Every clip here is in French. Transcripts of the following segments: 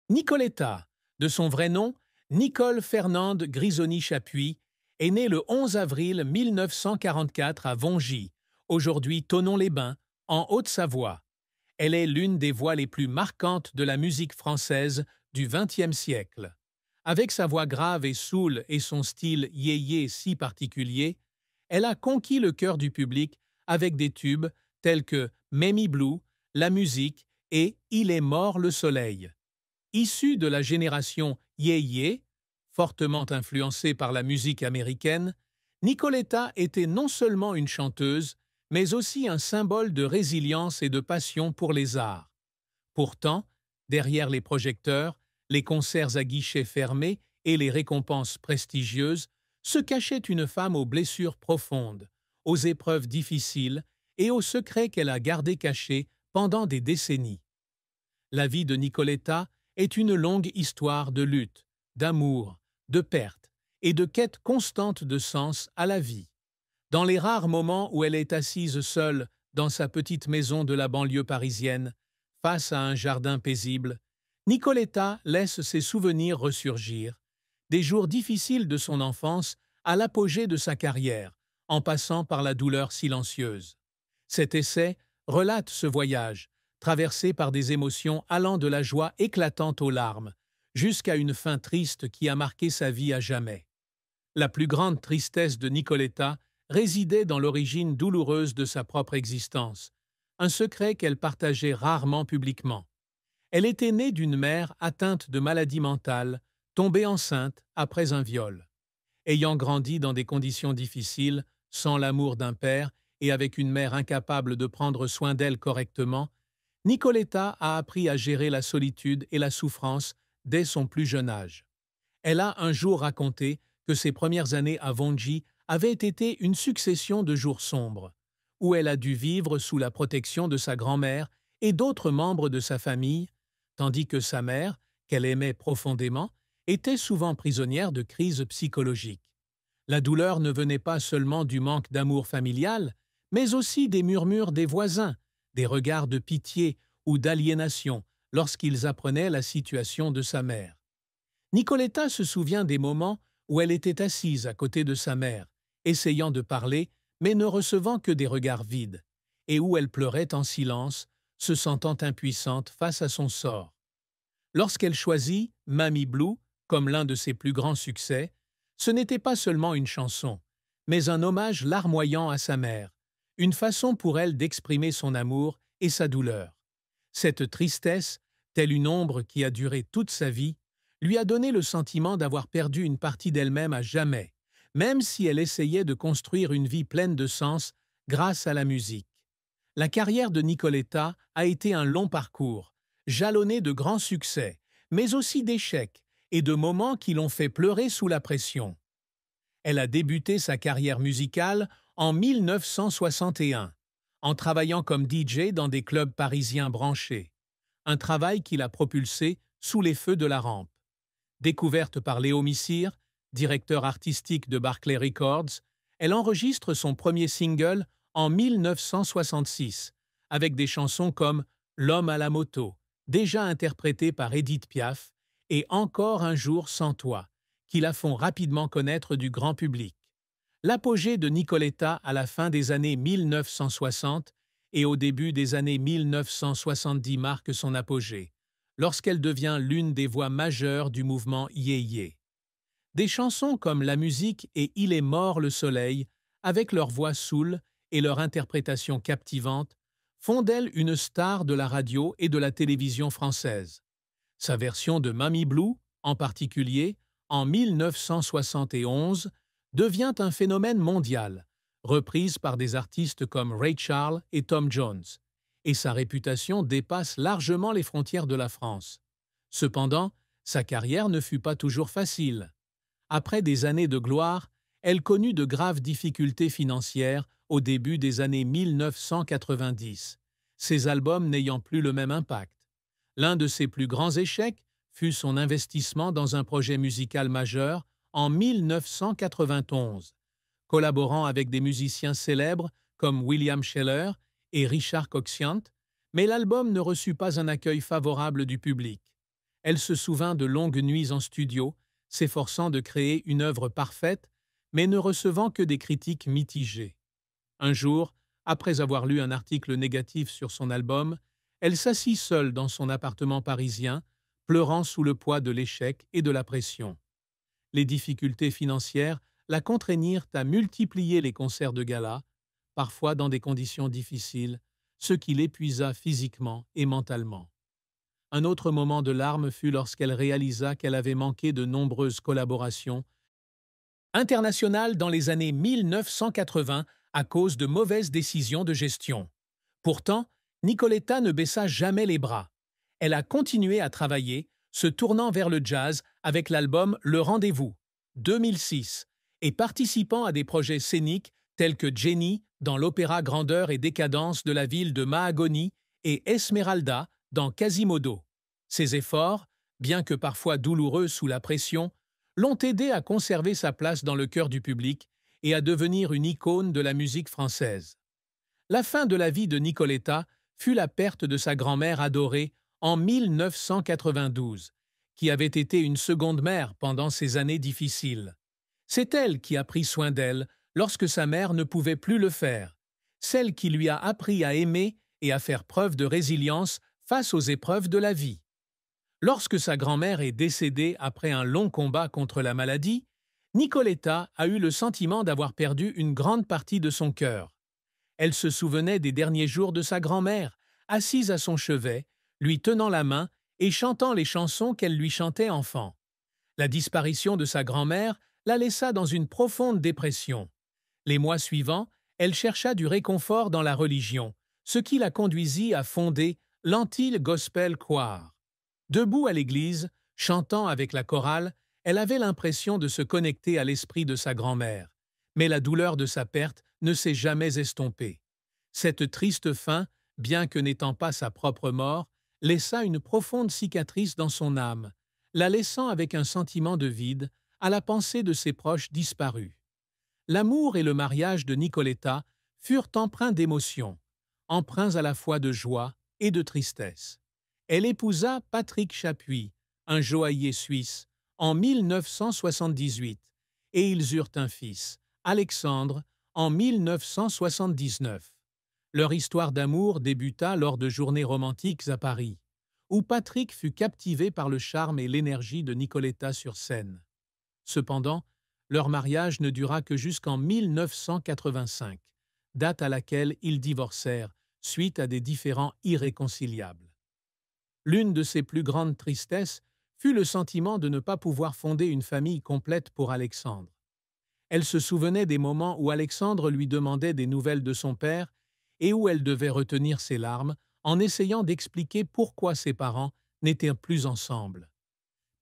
Nicoletta, de son vrai nom, Nicole Fernande Grisoni-Chapuis, est née le 11 avril 1944 à Vongy, aujourd'hui Thonon-les-Bains, en Haute-Savoie. Elle est l'une des voix les plus marquantes de la musique française du XXe siècle. Avec sa voix grave et soul et son style yéyé si particulier, elle a conquis le cœur du public avec des tubes tels que Mamie Blue, La musique et Il est mort le soleil. Issue de la génération yéyé, fortement influencée par la musique américaine, Nicoletta était non seulement une chanteuse, mais aussi un symbole de résilience et de passion pour les arts. Pourtant, derrière les projecteurs, les concerts à guichets fermés et les récompenses prestigieuses, se cachait une femme aux blessures profondes, aux épreuves difficiles et aux secrets qu'elle a gardés cachés pendant des décennies. La vie de Nicoletta est une longue histoire de lutte, d'amour, de perte et de quête constante de sens à la vie. Dans les rares moments où elle est assise seule dans sa petite maison de la banlieue parisienne, face à un jardin paisible, Nicoletta laisse ses souvenirs ressurgir, des jours difficiles de son enfance à l'apogée de sa carrière, en passant par la douleur silencieuse. Cet essai relate ce voyage, traversé par des émotions allant de la joie éclatante aux larmes, jusqu'à une fin triste qui a marqué sa vie à jamais. La plus grande tristesse de Nicoletta résidait dans l'origine douloureuse de sa propre existence, un secret qu'elle partageait rarement publiquement. Elle était née d'une mère atteinte de maladie mentale, tombée enceinte après un viol. Ayant grandi dans des conditions difficiles, sans l'amour d'un père et avec une mère incapable de prendre soin d'elle correctement, Nicoletta a appris à gérer la solitude et la souffrance dès son plus jeune âge. Elle a un jour raconté que ses premières années à Vongy avaient été une succession de jours sombres, où elle a dû vivre sous la protection de sa grand-mère et d'autres membres de sa famille, tandis que sa mère, qu'elle aimait profondément, était souvent prisonnière de crises psychologiques. La douleur ne venait pas seulement du manque d'amour familial, mais aussi des murmures des voisins, des regards de pitié ou d'aliénation lorsqu'ils apprenaient la situation de sa mère. Nicoletta se souvient des moments où elle était assise à côté de sa mère, essayant de parler, mais ne recevant que des regards vides, et où elle pleurait en silence, se sentant impuissante face à son sort. Lorsqu'elle choisit Mamie Blue comme l'un de ses plus grands succès, ce n'était pas seulement une chanson, mais un hommage larmoyant à sa mère, une façon pour elle d'exprimer son amour et sa douleur. Cette tristesse, telle une ombre qui a duré toute sa vie, lui a donné le sentiment d'avoir perdu une partie d'elle-même à jamais, même si elle essayait de construire une vie pleine de sens grâce à la musique. La carrière de Nicoletta a été un long parcours, jalonné de grands succès, mais aussi d'échecs et de moments qui l'ont fait pleurer sous la pression. Elle a débuté sa carrière musicale en 1961, en travaillant comme DJ dans des clubs parisiens branchés, un travail qui l'a propulsée sous les feux de la rampe. Découverte par Léo Missire, directeur artistique de Barclay Records, elle enregistre son premier single en 1966, avec des chansons comme L'homme à la moto, déjà interprétée par Édith Piaf, et Encore un jour sans toi, qui la font rapidement connaître du grand public. L'apogée de Nicoletta à la fin des années 1960 et au début des années 1970 marque son apogée, lorsqu'elle devient l'une des voix majeures du mouvement yéyé. Des chansons comme La musique et Il est mort le soleil, avec leur voix soul et leur interprétation captivante, font d'elle une star de la radio et de la télévision française. Sa version de Mamie Blue, en particulier, en 1971, devient un phénomène mondial, reprise par des artistes comme Ray Charles et Tom Jones, et sa réputation dépasse largement les frontières de la France. Cependant, sa carrière ne fut pas toujours facile. Après des années de gloire, elle connut de graves difficultés financières au début des années 1990, ses albums n'ayant plus le même impact. L'un de ses plus grands échecs fut son investissement dans un projet musical majeur en 1991, collaborant avec des musiciens célèbres comme William Sheller et Richard Coxiant, mais l'album ne reçut pas un accueil favorable du public. Elle se souvint de longues nuits en studio, s'efforçant de créer une œuvre parfaite, mais ne recevant que des critiques mitigées. Un jour, après avoir lu un article négatif sur son album, elle s'assit seule dans son appartement parisien, pleurant sous le poids de l'échec et de la pression. Les difficultés financières la contraignirent à multiplier les concerts de gala, parfois dans des conditions difficiles, ce qui l'épuisa physiquement et mentalement. Un autre moment de larmes fut lorsqu'elle réalisa qu'elle avait manqué de nombreuses collaborations internationales dans les années 1980 à cause de mauvaises décisions de gestion. Pourtant, Nicoletta ne baissa jamais les bras. Elle a continué à travailler, se tournant vers le jazz avec l'album Le Rendez-vous, 2006, et participant à des projets scéniques tels que Jenny dans l'opéra Grandeur et décadence de la ville de Mahagoni et Esmeralda dans Quasimodo. Ses efforts, bien que parfois douloureux sous la pression, l'ont aidé à conserver sa place dans le cœur du public et à devenir une icône de la musique française. La fin de la vie de Nicoletta fut la perte de sa grand-mère adorée en 1992, qui avait été une seconde mère pendant ces années difficiles. C'est elle qui a pris soin d'elle lorsque sa mère ne pouvait plus le faire, celle qui lui a appris à aimer et à faire preuve de résilience face aux épreuves de la vie. Lorsque sa grand-mère est décédée après un long combat contre la maladie, Nicoletta a eu le sentiment d'avoir perdu une grande partie de son cœur. Elle se souvenait des derniers jours de sa grand-mère, assise à son chevet, lui tenant la main et chantant les chansons qu'elle lui chantait enfant. La disparition de sa grand-mère la laissa dans une profonde dépression. Les mois suivants, elle chercha du réconfort dans la religion, ce qui la conduisit à fonder l'Antille Gospel Choir. Debout à l'église, chantant avec la chorale, elle avait l'impression de se connecter à l'esprit de sa grand-mère. Mais la douleur de sa perte ne s'est jamais estompée. Cette triste fin, bien que n'étant pas sa propre mort, laissa une profonde cicatrice dans son âme, la laissant avec un sentiment de vide à la pensée de ses proches disparus. L'amour et le mariage de Nicoletta furent empreints d'émotions, empreints à la fois de joie et de tristesse. Elle épousa Patrick Chapuis, un joaillier suisse, en 1978, et ils eurent un fils, Alexandre, en 1979. Leur histoire d'amour débuta lors de journées romantiques à Paris, où Patrick fut captivé par le charme et l'énergie de Nicoletta sur scène. Cependant, leur mariage ne dura que jusqu'en 1985, date à laquelle ils divorcèrent suite à des différends irréconciliables. L'une de ses plus grandes tristesses fut le sentiment de ne pas pouvoir fonder une famille complète pour Alexandre. Elle se souvenait des moments où Alexandre lui demandait des nouvelles de son père et où elle devait retenir ses larmes en essayant d'expliquer pourquoi ses parents n'étaient plus ensemble.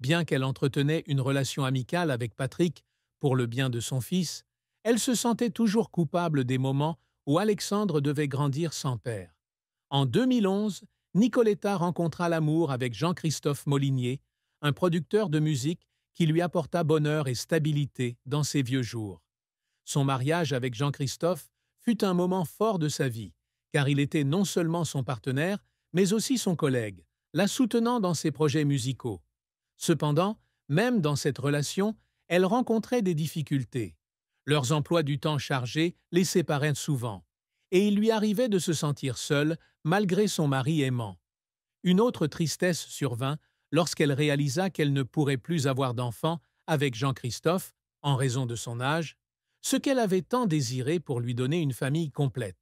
Bien qu'elle entretenait une relation amicale avec Patrick pour le bien de son fils, elle se sentait toujours coupable des moments où Alexandre devait grandir sans père. En 2011, Nicoletta rencontra l'amour avec Jean-Christophe Molinier, un producteur de musique qui lui apporta bonheur et stabilité dans ses vieux jours. Son mariage avec Jean-Christophe fut un moment fort de sa vie, car il était non seulement son partenaire, mais aussi son collègue, la soutenant dans ses projets musicaux. Cependant, même dans cette relation, elle rencontrait des difficultés. Leurs emplois du temps chargés les séparaient souvent, et il lui arrivait de se sentir seule malgré son mari aimant. Une autre tristesse survint lorsqu'elle réalisa qu'elle ne pourrait plus avoir d'enfant avec Jean-Christophe, en raison de son âge, ce qu'elle avait tant désiré pour lui donner une famille complète.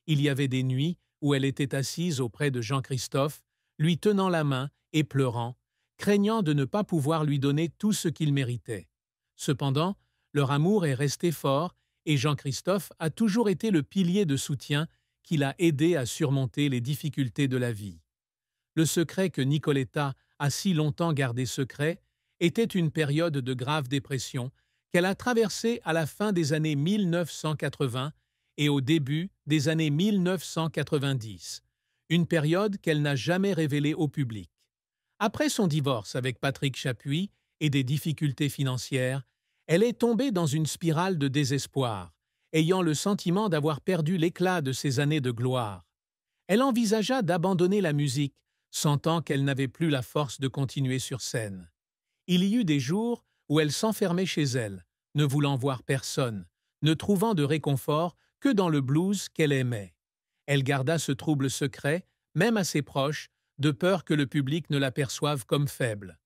Il y avait des nuits où elle était assise auprès de Jean-Christophe, lui tenant la main et pleurant, craignant de ne pas pouvoir lui donner tout ce qu'il méritait. Cependant, leur amour est resté fort et Jean-Christophe a toujours été le pilier de soutien qui l'a aidé à surmonter les difficultés de la vie. Le secret que Nicoletta a si longtemps gardé secret était une période de grave dépression qu'elle a traversée à la fin des années 1980 et au début des années 1990, une période qu'elle n'a jamais révélée au public. Après son divorce avec Patrick Chapuis et des difficultés financières, elle est tombée dans une spirale de désespoir, ayant le sentiment d'avoir perdu l'éclat de ses années de gloire. Elle envisagea d'abandonner la musique, sentant qu'elle n'avait plus la force de continuer sur scène. Il y eut des jours où elle s'enfermait chez elle, ne voulant voir personne, ne trouvant de réconfort que dans le blues qu'elle aimait. Elle garda ce trouble secret, même à ses proches, de peur que le public ne la perçoive comme faible.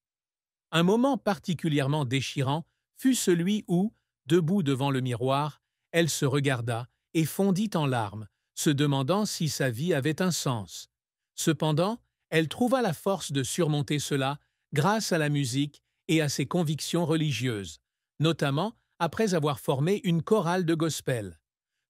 Un moment particulièrement déchirant fut celui où, debout devant le miroir, elle se regarda et fondit en larmes, se demandant si sa vie avait un sens. Cependant, elle trouva la force de surmonter cela grâce à la musique et à ses convictions religieuses, notamment après avoir formé une chorale de gospel.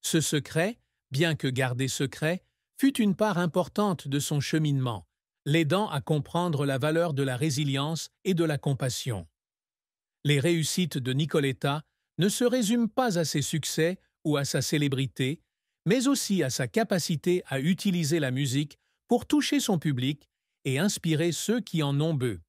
Ce secret, bien que gardé secret, fut une part importante de son cheminement, l'aidant à comprendre la valeur de la résilience et de la compassion. Les réussites de Nicoletta ne se résument pas à ses succès ou à sa célébrité, mais aussi à sa capacité à utiliser la musique pour toucher son public et inspirer ceux qui en ont besoin.